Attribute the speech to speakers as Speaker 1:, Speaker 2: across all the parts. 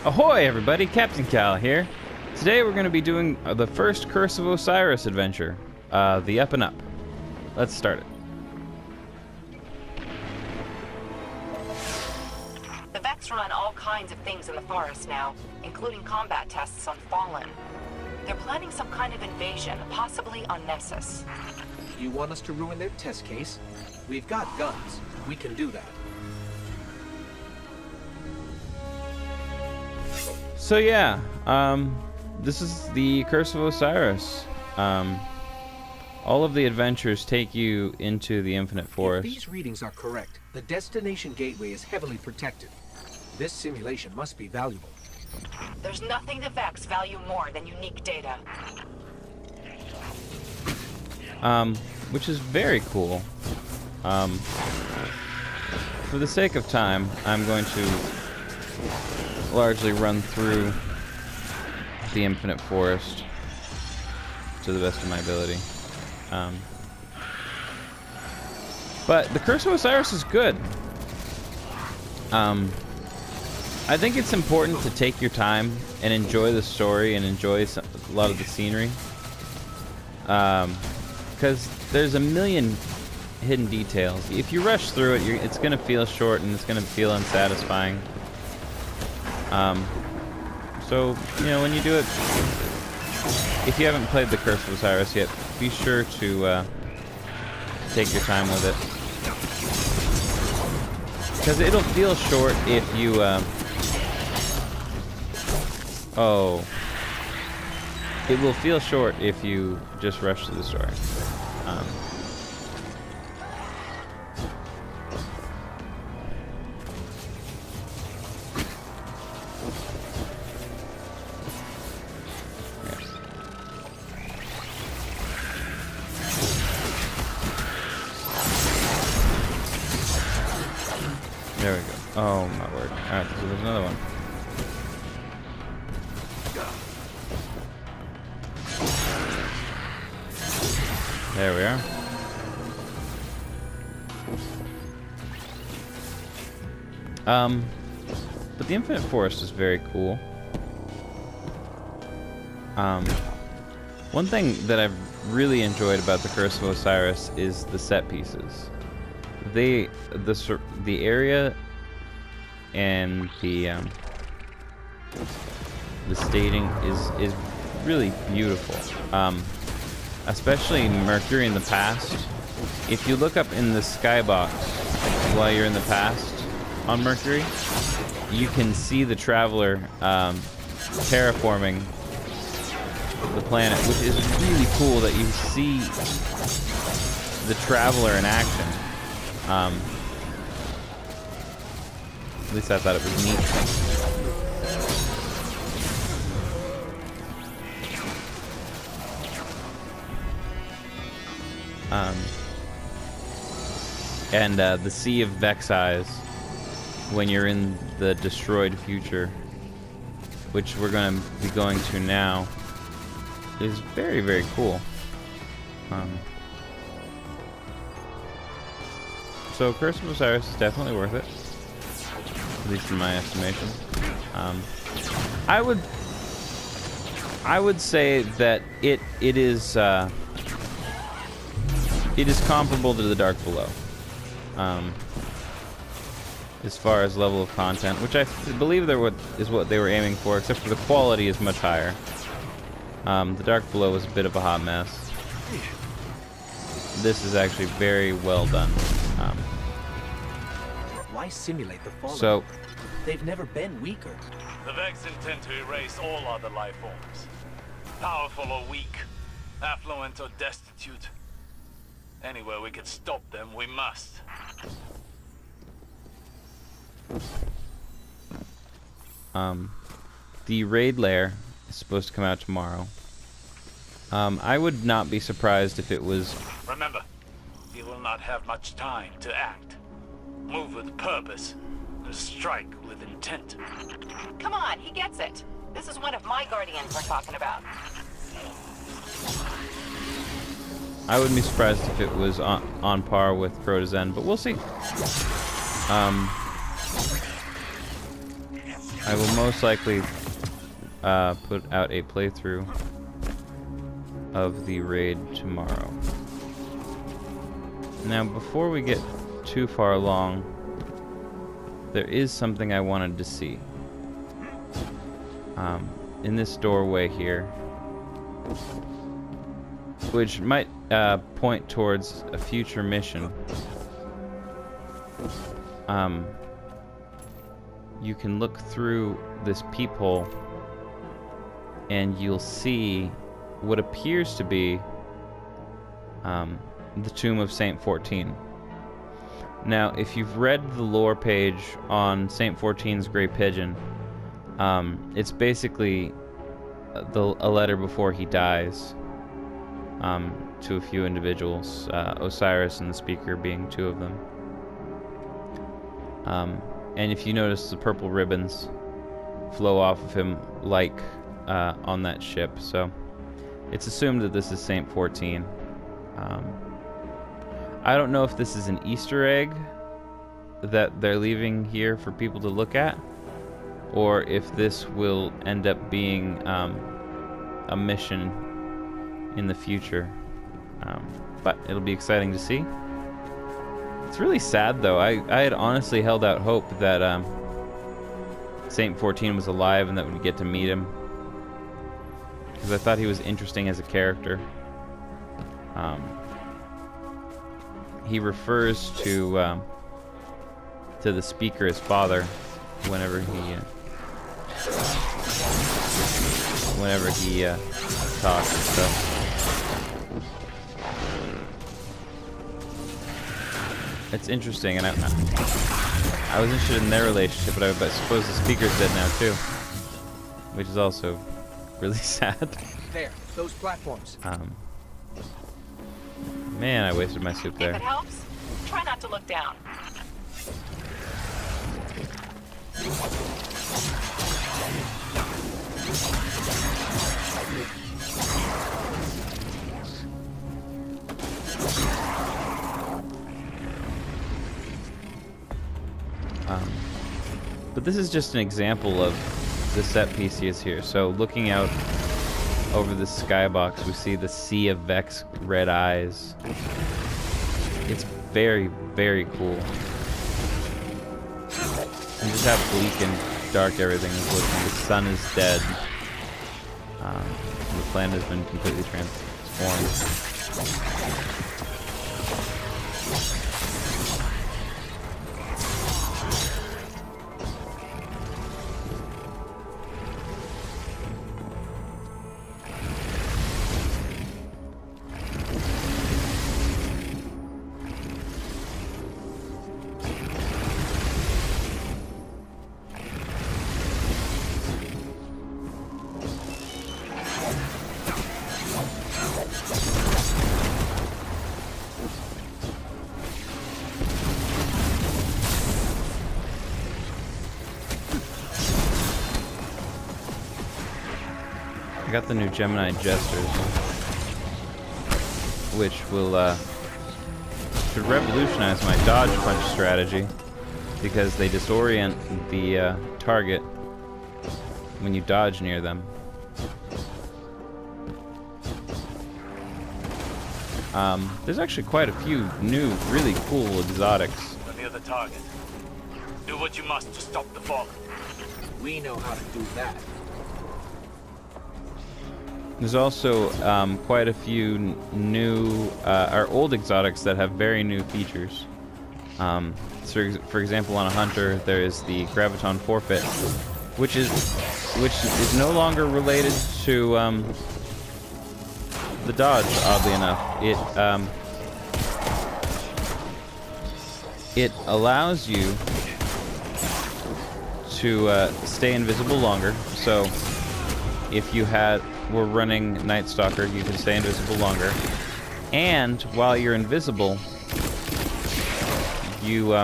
Speaker 1: Ahoy everybody, Captain Cal here. Today we're going to be doing the first Curse of Osiris adventure, the Up and Up. Let's start it.
Speaker 2: The Vex run all kinds of things in the forest now, including combat tests on Fallen. They're planning some kind of invasion, possibly on Nessus.
Speaker 3: You want us to ruin their test case? We've got guns. We can do that.
Speaker 1: So yeah, this is the Curse of Osiris. All of the adventures take you into the Infinite Forest.
Speaker 3: If these readings are correct, the destination gateway is heavily protected. This simulation must be valuable.
Speaker 2: There's nothing the Vex value more than unique data.
Speaker 1: Which is very cool. For the sake of time, I'm going to largely run through the Infinite Forest to the best of my ability. But the Curse of Osiris is good. I think it's important to take your time and enjoy the story and enjoy a lot of the scenery. Because there's a million hidden details. If you rush through it, it's going to feel short and it's going to feel unsatisfying. So, you know, when you do it, if you haven't played the Curse of Osiris yet, be sure to take your time with it. Because it'll feel short if you, it will feel short if you just rush through the story. There we go. Oh my word. Alright, so there's another one. There we are. But the Infinite Forest is very cool. One thing that I've really enjoyed about the Curse of Osiris is the set pieces. The area and the staging is really beautiful. Especially Mercury in the past. If you look up in the skybox while you're in the past on Mercury, you can see the Traveler terraforming the planet, which is really cool that you see the Traveler in action. At least I thought it was neat. And the Sea of Vex Eyes when you're in the destroyed future, which we're going to be going to now, is very, very cool. So Curse of Osiris is definitely worth it, at least in my estimation. I would say that it is comparable to the Dark Below, as far as level of content, which I believe is what they were aiming for, except for the quality is much higher. The Dark Below was a bit of a hot mess. This is actually very well done.
Speaker 3: Why simulate the fallen?
Speaker 1: So,
Speaker 3: they've never been weaker.
Speaker 4: The Vex intend to erase all other life forms. Powerful or weak, affluent or destitute. Anywhere we can stop them, we must.
Speaker 1: The raid lair is supposed to come out tomorrow. I would not be surprised if it was...
Speaker 4: Remember, you will not have much time to act. Move with purpose, and strike with intent.
Speaker 2: Come on, he gets it. This is one of my guardians we're talking about.
Speaker 1: I wouldn't be surprised if it was on par with Protozen, but we'll see. I will most likely put out a playthrough of the raid tomorrow. Now, before we get too far along, there is something I wanted to see. In this doorway here, which might point towards a future mission. You can look through this peephole and you'll see what appears to be the tomb of Saint-14. Now, if you've read the lore page on Saint-14's Grey Pigeon, it's basically a letter before he dies to a few individuals, Osiris and the Speaker being two of them. And if you notice, the purple ribbons flow off of him like on that ship, so it's assumed that this is Saint-14. I don't know if this is an Easter egg that they're leaving here for people to look at, or if this will end up being a mission in the future. But it'll be exciting to see. It's really sad, though. I had honestly held out hope that Saint-14 was alive and that we'd get to meet him, because I thought he was interesting as a character. He refers to the Speaker as father whenever he talks. So it's interesting, and I was interested in their relationship, but I suppose the Speaker's dead now too, which is also really sad.
Speaker 3: There, those platforms.
Speaker 1: Man, I wasted my soup there.
Speaker 2: If it helps, try not to look down.
Speaker 1: But this is just an example of the set piece he is here. So looking out over the skybox, we see the sea of Vex red eyes. It's very, very cool. And just how bleak and dark everything is looking. The sun is dead. The planet has been completely transformed. I got the new Gemini Jesters, which will should revolutionize my dodge punch strategy, because they disorient the target when you dodge near them. There's actually quite a few new, really cool exotics.
Speaker 4: We're near the target. Do what you must to stop the fall.
Speaker 3: We know how to do that.
Speaker 1: There's also quite a few new, or old exotics that have very new features. So for example, on a hunter, there is the Graviton Forfeit, which is no longer related to the dodge. Oddly enough, it allows you to stay invisible longer. So if you were running Night Stalker, you can stay invisible longer, and while you're invisible, your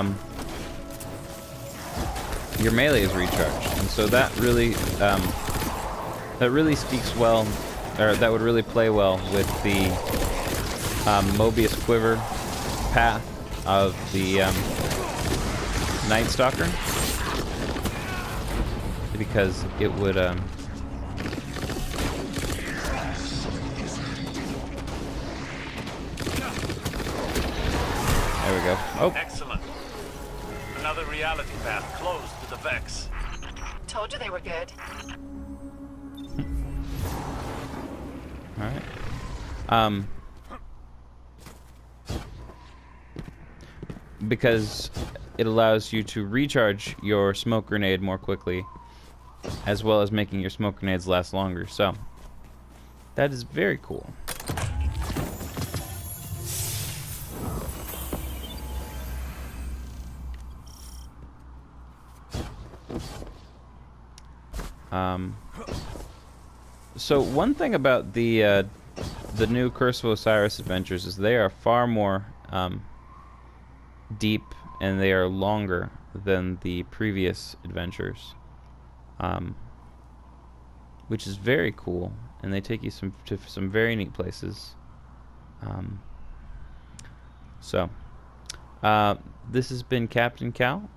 Speaker 1: melee is recharged, and so that really speaks well, or that would really play well with the Mobius Quiver path of the Night Stalker, because it would there we go. Oh,
Speaker 4: Excellent. Another reality path closed to the Vex.
Speaker 2: Told you they were good.
Speaker 1: all right. Because it allows you to recharge your smoke grenade more quickly, as well as making your smoke grenades last longer. So that is very cool. So one thing about the new Curse of Osiris adventures is they are far more deep, and they are longer than the previous adventures, which is very cool, and they take you to some very neat places. This has been Captain Cal.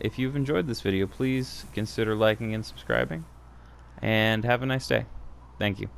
Speaker 1: If you've enjoyed this video, please consider liking and subscribing, and have a nice day. Thank you.